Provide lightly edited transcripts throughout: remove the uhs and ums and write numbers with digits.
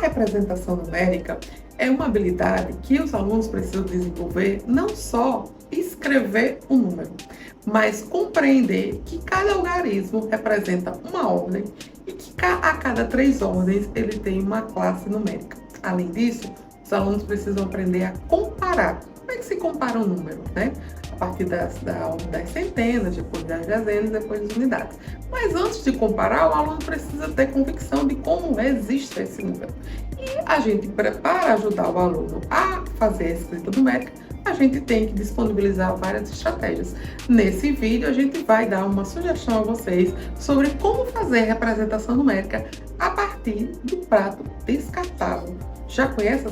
representação numérica é uma habilidade que os alunos precisam desenvolver não só escrever o número, mas compreender que cada algarismo representa uma ordem e que a cada 3 ordens ele tem uma classe numérica. Além disso, os alunos precisam aprender a comparar. Como é que se compara um número, né? A partir da ordem das centenas, depois das dezenas, depois das unidades. Mas antes de comparar, o aluno precisa ter convicção de como existe esse número. E a gente, para ajudar o aluno a fazer a escrita numérica, a gente tem que disponibilizar várias estratégias. Nesse vídeo, a gente vai dar uma sugestão a vocês sobre como fazer representação numérica a partir do prato descartável. Já conhece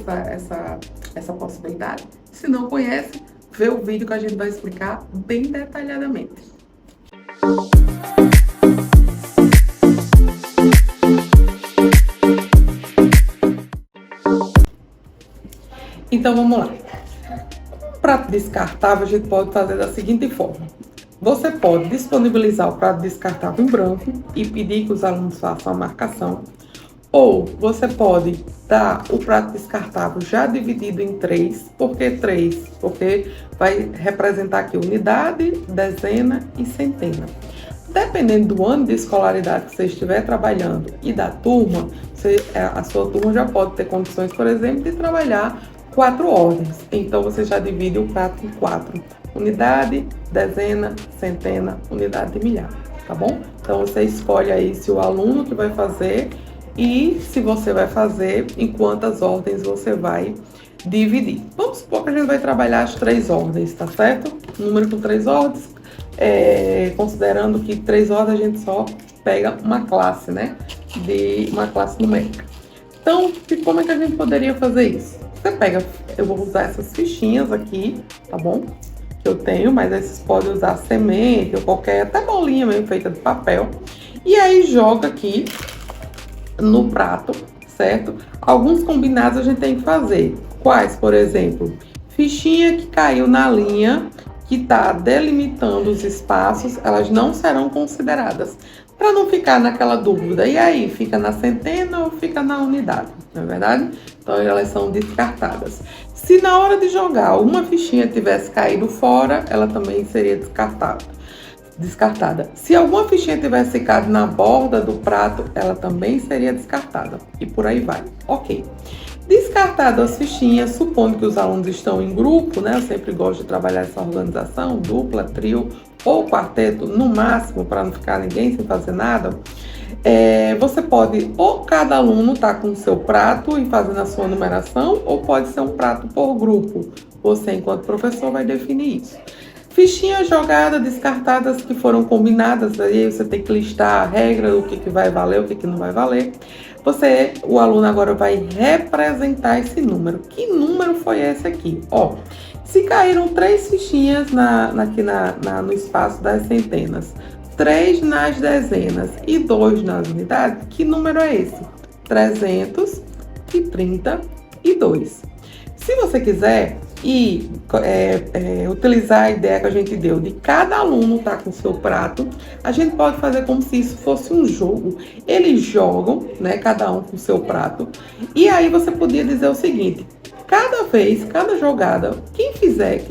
essa possibilidade? Se não conhece, vê o vídeo que a gente vai explicar bem detalhadamente. Então vamos lá. O prato descartável a gente pode fazer da seguinte forma. Você pode disponibilizar o prato descartável em branco e pedir que os alunos façam a marcação. Ou você pode dar o prato descartável já dividido em 3. Por que 3? Porque vai representar aqui unidade, dezena e centena. Dependendo do ano de escolaridade que você estiver trabalhando e da turma, a sua turma já pode ter condições, por exemplo, de trabalhar 4 ordens. Então, você já divide o prato em 4. Unidade, dezena, centena, unidade e milhar, tá bom? Então, você escolhe aí se o aluno que vai fazer e se você vai fazer em quantas ordens você vai dividir. Vamos supor que a gente vai trabalhar as 3 ordens, tá certo? Número com 3 ordens, considerando que 3 ordens a gente só pega uma classe, né? De uma classe numérica. Então, como é que a gente poderia fazer isso? Você pega, eu vou usar essas fichinhas aqui, tá bom? Que eu tenho, mas aí vocês podem usar semente ou qualquer, até bolinha mesmo feita de papel. E aí joga aqui no prato, certo? Alguns combinados a gente tem que fazer. Quais, por exemplo? Fichinha que caiu na linha que está delimitando os espaços, elas não serão consideradas. Para não ficar naquela dúvida, e aí, fica na centena ou fica na unidade, não é verdade? Então, elas são descartadas. Se na hora de jogar uma fichinha tivesse caído fora, ela também seria descartada. Se alguma fichinha tivesse ficado na borda do prato, ela também seria descartada. E por aí vai. Ok. Descartado as fichinhas, supondo que os alunos estão em grupo, né? Eu sempre gosto de trabalhar essa organização, dupla, trio ou quarteto, no máximo, para não ficar ninguém sem fazer nada. Você pode, ou cada aluno tá com o seu prato e fazendo a sua numeração, ou pode ser um prato por grupo. Você, enquanto professor, vai definir isso. Fichinhas jogadas, descartadas, que foram combinadas, aí você tem que listar a regra, o que vai valer, o que não vai valer. O aluno agora vai representar esse número. Que número foi esse aqui? Ó, se caíram 3 fichinhas aqui no espaço das centenas, 3 nas dezenas e 2 nas unidades, que número é esse? 332. Se você quiser utilizar a ideia que a gente deu de cada aluno estar com o seu prato, a gente pode fazer como se isso fosse um jogo. Eles jogam, né, cada um com o seu prato, e aí você podia dizer o seguinte: cada jogada, quem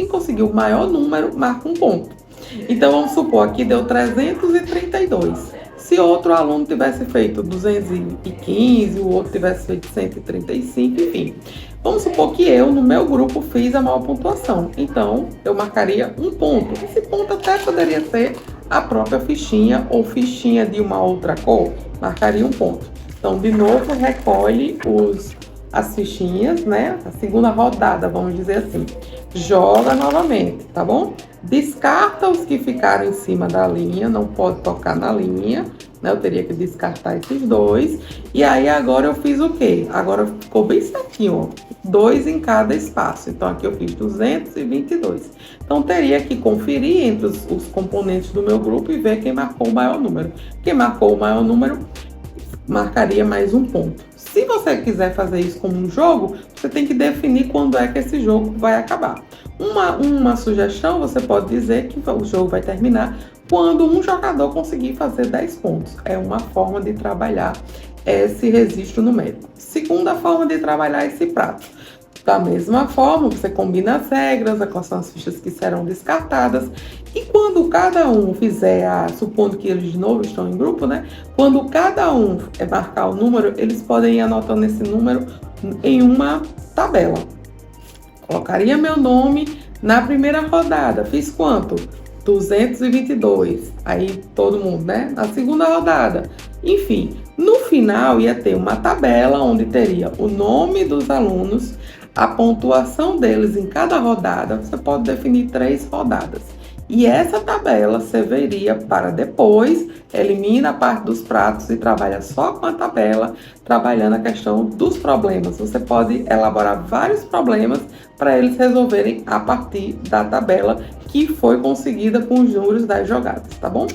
conseguiu o maior número, marca um ponto. Então, vamos supor, aqui deu 332. Se outro aluno tivesse feito 215, o outro tivesse feito 135, enfim. Vamos supor que eu, no meu grupo, fiz a maior pontuação. Então, eu marcaria um ponto. Esse ponto até poderia ser a própria fichinha ou fichinha de uma outra cor. Marcaria um ponto. Então, de novo, recolhe as fichinhas, né? A segunda rodada, vamos dizer assim. Joga novamente, tá bom? Descarta os que ficaram em cima da linha, não pode tocar na linha, né? Eu teria que descartar esses 2. E aí, agora eu fiz o quê? Agora ficou bem certinho, ó. 2 em cada espaço. Então, aqui eu fiz 222. Então, teria que conferir entre os componentes do meu grupo e ver quem marcou o maior número. Quem marcou o maior número, marcaria mais um ponto. Se você quiser fazer isso como um jogo, você tem que definir quando é que esse jogo vai acabar. Uma sugestão, você pode dizer que o jogo vai terminar quando um jogador conseguir fazer 10 pontos. É uma forma de trabalhar esse registro numérico. Segunda forma de trabalhar esse prato. Da mesma forma, você combina as regras, quais são as fichas que serão descartadas. E quando cada um fizer, supondo que eles de novo estão em grupo, né? Quando cada um marcar o número, eles podem ir anotando esse número em uma tabela. Colocaria meu nome na primeira rodada. Fiz quanto? 222. Aí todo mundo, né? Na segunda rodada. Enfim, no final ia ter uma tabela onde teria o nome dos alunos, a pontuação deles em cada rodada. Você pode definir 3 rodadas. E essa tabela serviria para depois, elimina a parte dos pratos e trabalha só com a tabela, trabalhando a questão dos problemas. Você pode elaborar vários problemas para eles resolverem a partir da tabela que foi conseguida com os números das jogadas, tá bom?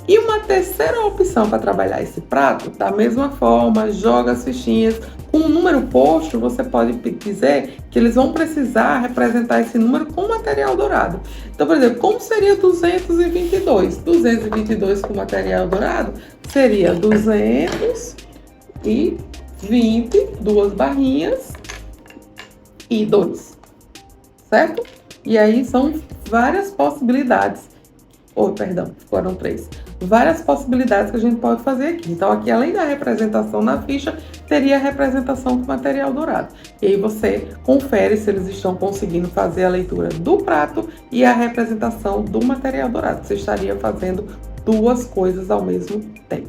E uma terceira opção para trabalhar esse prato, da mesma forma, joga as fichinhas. Com o número posto, você pode dizer que eles vão precisar representar esse número com material dourado. Então, por exemplo, como seria 222? 222 com material dourado seria 220, 2 barrinhas e 2, certo? E aí são várias possibilidades. Perdão, foram 3. Várias possibilidades que a gente pode fazer aqui. Então, aqui, além da representação na ficha, teria a representação com material dourado. E aí você confere se eles estão conseguindo fazer a leitura do prato e a representação do material dourado. Você estaria fazendo 2 coisas ao mesmo tempo.